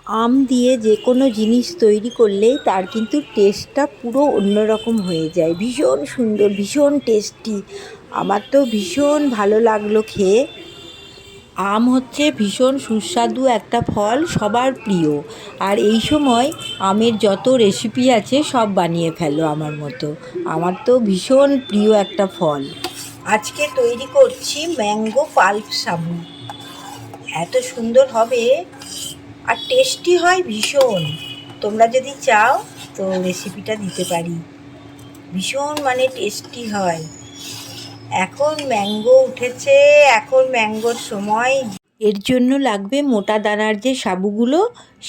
আম দিয়ে যে কোনো জিনিস তৈরি করলেই তার কিন্তু টেস্টটা পুরো অন্যরকম হয়ে যায়, ভীষণ সুন্দর, ভীষণ টেস্টি। আমার তো ভীষণ ভালো লাগলো খেয়ে। আম হচ্ছে ভীষণ সুস্বাদু একটা ফল, সবার প্রিয়। আর এই সময় আমের যত রেসিপি আছে সব বানিয়ে ফেলো আমার মতো। আমার তো ভীষণ প্রিয় একটা ফল। আজকে তৈরি করছি ম্যাঙ্গো পাল্প সাবু। এত সুন্দর হবে আর টেস্টি হয় ভীষণ। তোমরা যদি চাও তো রেসিপিটা দিতে পারি। ভীষণ মানে টেস্টি হয়। এখন ম্যাঙ্গো উঠেছে, এখন ম্যাঙ্গোর সময়। এর জন্য লাগবে মোটা দানার যে সাবুগুলো,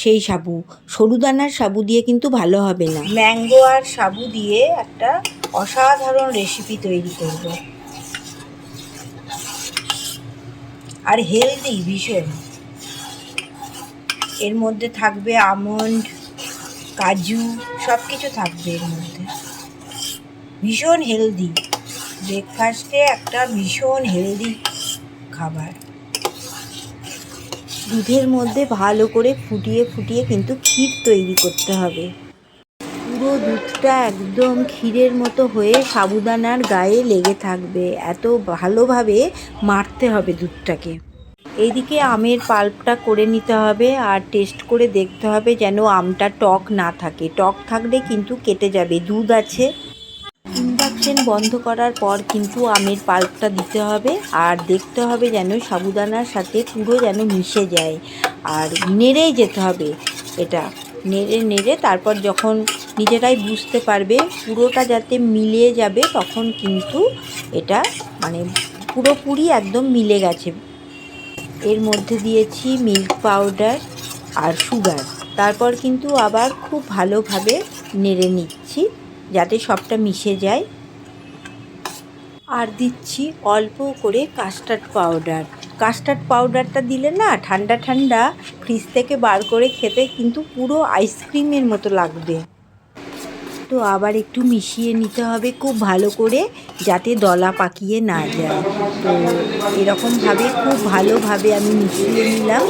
সেই সাবু। সরু দানার সাবু দিয়ে কিন্তু ভালো হবে না। ম্যাঙ্গো আর সাবু দিয়ে একটা অসাধারণ রেসিপি তৈরি করব, আর হেলদি ভীষণ। এর মধ্যে থাকবে আমন্ড, কাজু, সব কিছু থাকবে এর মধ্যে। ভীষণ হেলদি, ব্রেকফাস্টে একটা ভীষণ হেলদি খাবার। দুধের মধ্যে ভালো করে ফুটিয়ে ফুটিয়ে কিন্তু ক্ষীর তৈরি করতে হবে। পুরো দুধটা একদম ক্ষীরের মতো হয়ে সাবুদানার গায়ে লেগে থাকবে, এত ভালোভাবে মারতে হবে দুধটাকে। এইদিকে আমের পাল্পটা করে নিতে হবে, আর টেস্ট করে দেখতে হবে যেন আমটা টক না থাকে। টক থাকলে কিন্তু কেটে যাবে, দুধ আছে। ইন্ডাকশন বন্ধ করার পর কিন্তু আমের পাল্পটা দিতে হবে, আর দেখতে হবে যেন সাবুদানার সাথে পুরো যেন মিশে যায়। আর নেড়েই যেতে হবে এটা, নেড়ে নেড়ে তারপর যখন নিজেরাই বুঝতে পারবে পুরোটা যাতে মিলিয়ে যাবে, তখন কিন্তু এটা মানে পুরোপুরি একদম মিলে গেছে। এর মধ্যে দিয়েছি মিল্ক পাউডার আর সুগার। তারপর কিন্তু আবার খুব ভালোভাবে নেড়ে নিচ্ছি যাতে সবটা মিশে যায়। আর দিচ্ছি অল্প করে কাস্টার্ড পাউডার। কাস্টার্ড পাউডারটা দিলে না ঠান্ডা ঠান্ডা ফ্রিজ থেকে বার করে খেতে কিন্তু পুরো আইসক্রিমের মতো লাগবে। তো আবার একটু মিশিয়ে নিতে হবে খুব ভালো করে, যাতে দলা পাকিয়ে না যায়। তো এরকমভাবে খুব ভালোভাবে আমি মিশিয়ে নিলাম,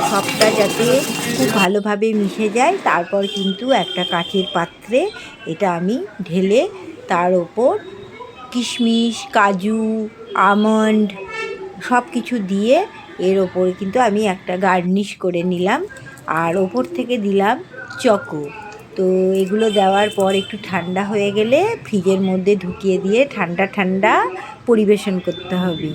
সবটা যাতে খুব ভালোভাবে মিশে যায়। তারপর কিন্তু একটা কাচের পাত্রে এটা আমি ঢেলে তার ওপর কিশমিশ, কাজু, আমন্ড সব কিছু দিয়ে এর ওপরে কিন্তু আমি একটা গার্নিশ করে নিলাম, আর ওপর থেকে দিলাম চকো। তো এগুলো দেওয়ার পর একটু ঠান্ডা হয়ে গেলে ফ্রিজের মধ্যে ঢুকিয়ে দিয়ে ঠান্ডা ঠান্ডা পরিবেশন করতে হবে।